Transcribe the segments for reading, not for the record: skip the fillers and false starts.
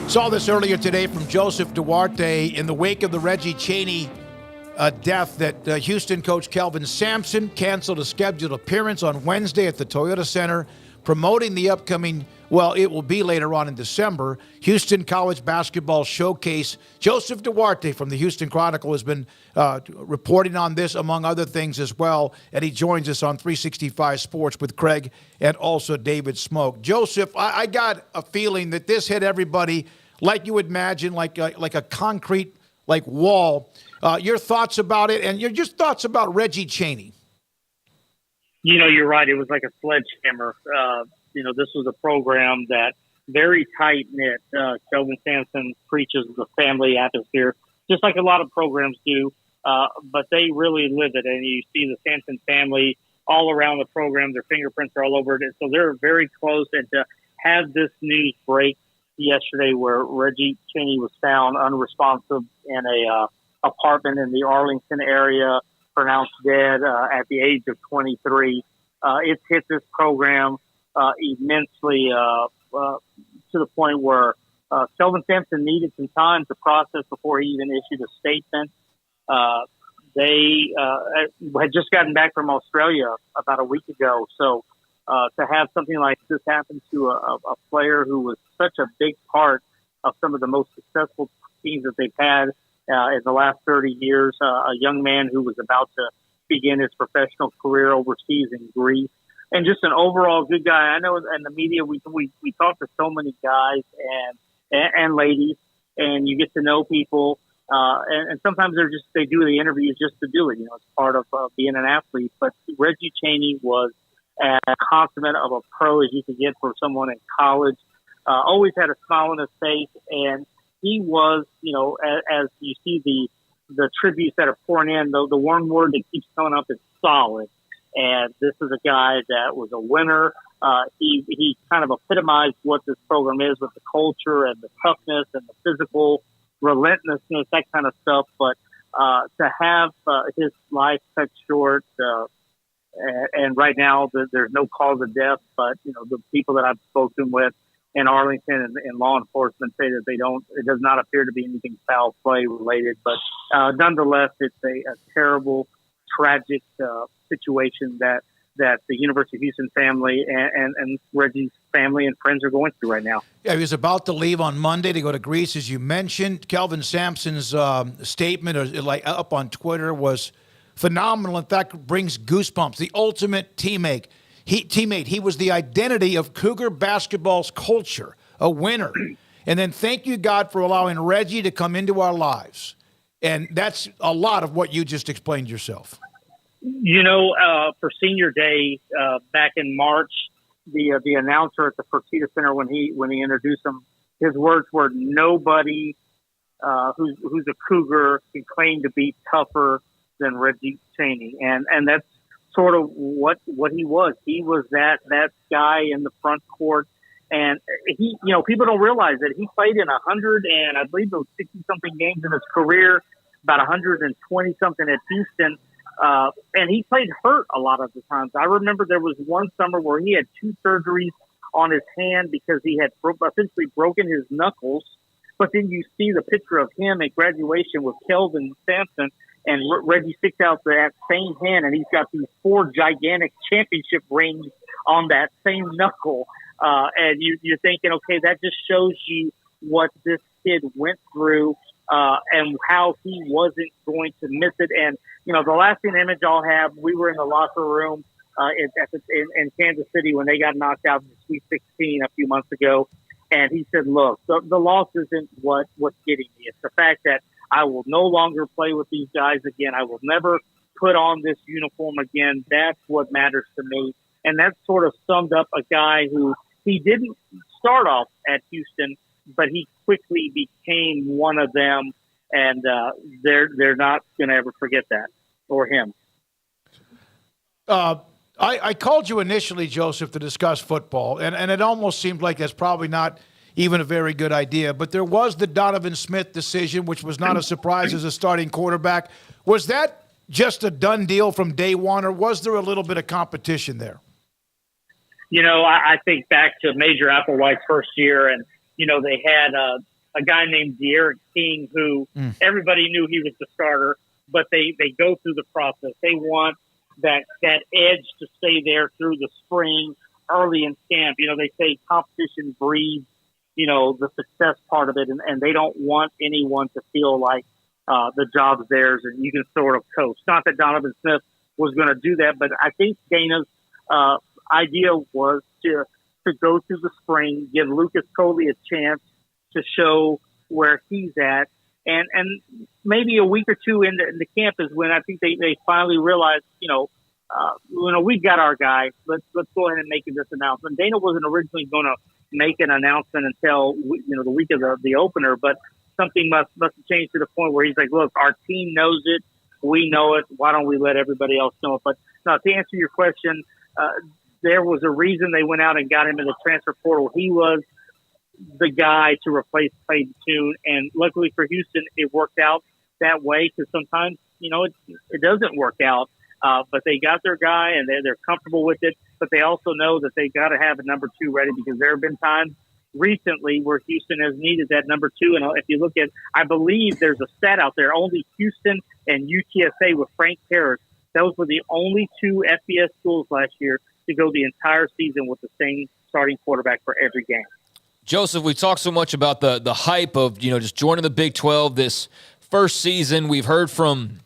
Saw this earlier today from Joseph Duarte in the wake of the Reggie Chaney death that Houston coach Kelvin Sampson canceled a scheduled appearance on Wednesday at the Toyota Center promoting the upcoming, well, it will be later on in December, Houston College Basketball Showcase. Joseph Duarte from the Houston Chronicle has been reporting on this, among other things as well, and he joins us on 365 Sports with Craig and also David Smoak. Joseph, I got a feeling that this hit everybody like you would imagine, like a concrete wall. Your thoughts about it, and your just thoughts about Reggie Chaney. You're right. It was like a sledgehammer. This was a program that very tight-knit. Kelvin Sampson preaches the family atmosphere, just like a lot of programs do, but they really live it. And you see the Sampson family all around the program. Their fingerprints are all over it. So they're very close. And to have this news break yesterday where Reggie Chaney was found unresponsive in a apartment in the Arlington area, pronounced dead at the age of 23. It's hit this program immensely to the point where Kelvin Sampson needed some time to process before he even issued a statement. They had just gotten back from Australia about a week ago. So to have something like this happen to a player who was such a big part of some of the most successful teams that they've had in the last 30 years, a young man who was about to begin his professional career overseas in Greece, and just an overall good guy. I know in the media we talk to so many guys and ladies, and you get to know people, and sometimes they do the interviews just to do it. It's part of being an athlete. But Reggie Chaney was as consummate of a pro as you could get for someone in college. Always had a smile on his face, and he was, as you see the tributes that are pouring in, the one word that keeps coming up is solid. And this is a guy that was a winner. He kind of epitomized what this program is with the culture and the toughness and the physical relentlessness, that kind of stuff. But to have his life cut short, and right now there's no cause of death, but the people that I've spoken with in Arlington and law enforcement say that it does not appear to be anything foul play related. But nonetheless, it's a terrible, tragic situation that the University of Houston family and Reggie's family and friends are going through right now. Yeah, he was about to leave on Monday to go to Greece, as you mentioned. Kelvin Sampson's statement up on Twitter was phenomenal. In fact, brings goosebumps. The ultimate teammate. He was the identity of Cougar basketball's culture, a winner. And then thank you, God, for allowing Reggie to come into our lives. And that's a lot of what you just explained yourself. For senior day back in March, the announcer at the Fertitta Center, when he introduced him, his words were, "Nobody who's a Cougar can claim to be tougher than Reggie Chaney," and that's sort of what he was. He was that guy in the front court, and he, people don't realize that he played in 100 and I believe those 60 something games in his career, about 120 something at Houston. And he played hurt a lot of the times. I remember there was one summer where he had 2 surgeries on his hand because he had essentially broken his knuckles. But then you see the picture of him at graduation with Kelvin Sampson, and Reggie sticks out that same hand, and he's got these 4 gigantic championship rings on that same knuckle. And you're thinking, okay, that just shows you what this kid went through and how he wasn't going to miss it. And, the lasting image I'll have, we were in the locker room in Kansas City when they got knocked out in the Sweet 16 a few months ago. And he said, look, the loss isn't what's getting me. It's the fact that I will no longer play with these guys again. I will never put on this uniform again. That's what matters to me. And that sort of summed up a guy who he didn't start off at Houston, but he quickly became one of them. And they're not going to ever forget that or him. I called you initially, Joseph, to discuss football, and it almost seemed like that's probably not even a very good idea. But there was the Donovan Smith decision, which was not a surprise as a starting quarterback. Was that just a done deal from day one, or was there a little bit of competition there? I think back to Major Applewhite's first year, and, they had a guy named De'Aaron King, who everybody knew he was the starter, but they go through the process. They want that edge to stay there through the spring, early in camp. They say competition breeds, the success part of it, and they don't want anyone to feel like the job's theirs and you can sort of coach. Not that Donovan Smith was going to do that, but I think Dana's idea was to go through the spring, give Lucas Coley a chance to show where he's at, and maybe a week or two into the camp is when I think they finally realized, we've got our guy. Let's go ahead and make this announcement. Dana wasn't originally going to make an announcement until the week of the opener, but something must have changed to the point where he's like, look, our team knows it, we know it. Why don't we let everybody else know it? But no, to answer your question, there was a reason they went out and got him in the transfer portal. He was the guy to replace Clayton Tune, and luckily for Houston, it worked out that way because sometimes, it doesn't work out. But they got their guy, and they're comfortable with it. But they also know that they got to have a number two ready because there have been times recently where Houston has needed that number two. And if you look at, I believe there's a stat out there, only Houston and UTSA with Frank Harris, those were the only two FBS schools last year to go the entire season with the same starting quarterback for every game. Joseph, we've talked so much about the hype of, just joining the Big 12 this first season. We've heard from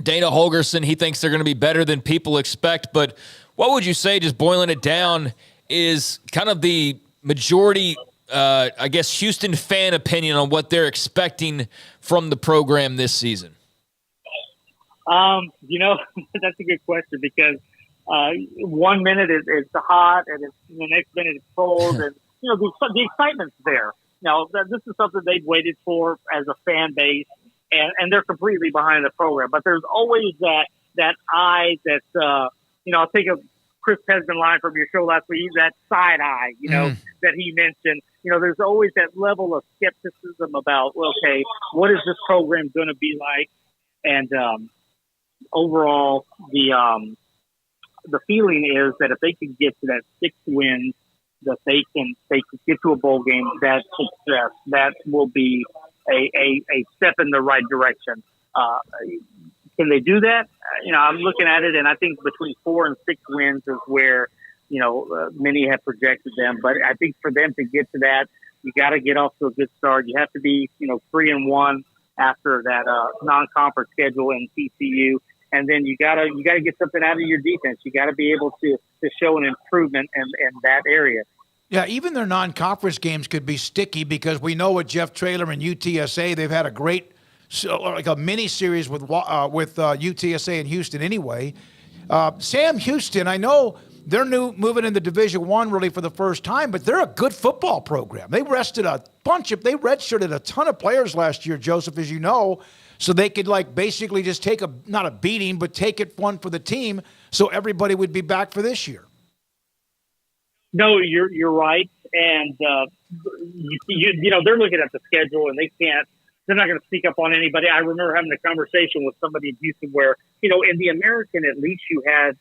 Dana Holgorsen. He thinks they're going to be better than people expect. But what would you say, just boiling it down, is kind of the majority, Houston fan opinion on what they're expecting from the program this season? That's a good question because 1 minute it's hot and the next minute it's cold and, the excitement's there. Now, this is something they've waited for as a fan base, and they're completely behind the program. But there's always that eye that's, I'll take a Chris Pesman line from your show last week, that side eye, that he mentioned. There's always that level of skepticism about, okay, what is this program going to be like? And overall, the feeling is that if they could get to that 6 wins, that they could get to a bowl game, that's success. That will be a step in the right direction. Can they do that? I'm looking at it, and I think between 4 and 6 wins is where, many have projected them. But I think for them to get to that, you got to get off to a good start. You have to be, 3-1 after that non-conference schedule in TCU. And then you gotta get something out of your defense. You got to be able to show an improvement in that area. Yeah, even their non-conference games could be sticky because we know with Jeff Traylor and UTSA, they've had a great, like a mini series with UTSA and Houston anyway. Sam Houston, I know they're moving into Division I really for the first time, but they're a good football program. They redshirted a ton of players last year, Joseph, as you know. So they could basically just take not a beating, but take it one for the team so everybody would be back for this year. No, you're right. And, they're looking at the schedule and they're not going to speak up on anybody. I remember having a conversation with somebody in Houston where, in the American, at least you had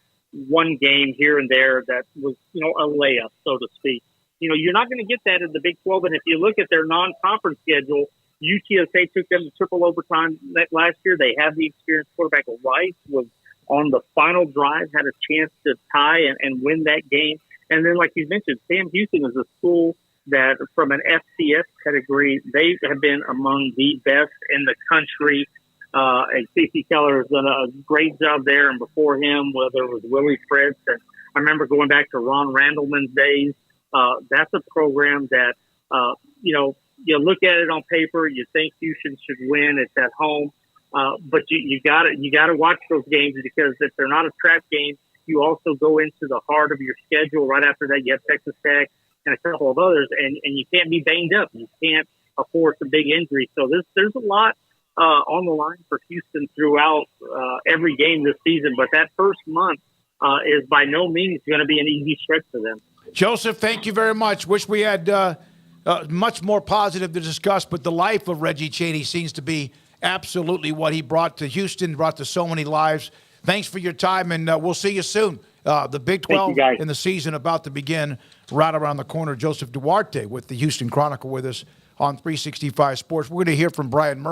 one game here and there that was, a layup, so to speak. You're not going to get that in the Big 12. And if you look at their non-conference schedule, UTSA took them to triple overtime last year. They have the experienced quarterback. Rice was on the final drive, had a chance to tie and win that game. And then, like you mentioned, Sam Houston is a school that, from an FCS pedigree, they have been among the best in the country. And Stacey Keller has done a great job there. And before him, whether it was Willie Fritz, and I remember going back to Ron Randleman's days, that's a program that, you look at it on paper, you think Houston should win. It's at home, but you got to watch those games because if they're not a trap game, you also go into the heart of your schedule. Right after that, you have Texas Tech and a couple of others, and you can't be banged up. You can't afford some big injuries. So there's a lot on the line for Houston throughout every game this season. But that first month is by no means going to be an easy stretch for them. Joseph, thank you very much. Wish we had much more positive to discuss, but the life of Reggie Chaney seems to be absolutely what he brought to Houston, brought to so many lives. Thanks for your time, and we'll see you soon. The Big 12 in the season about to begin right around the corner. Joseph Duarte with the Houston Chronicle with us on 365 Sports. We're going to hear from Brian Murphy.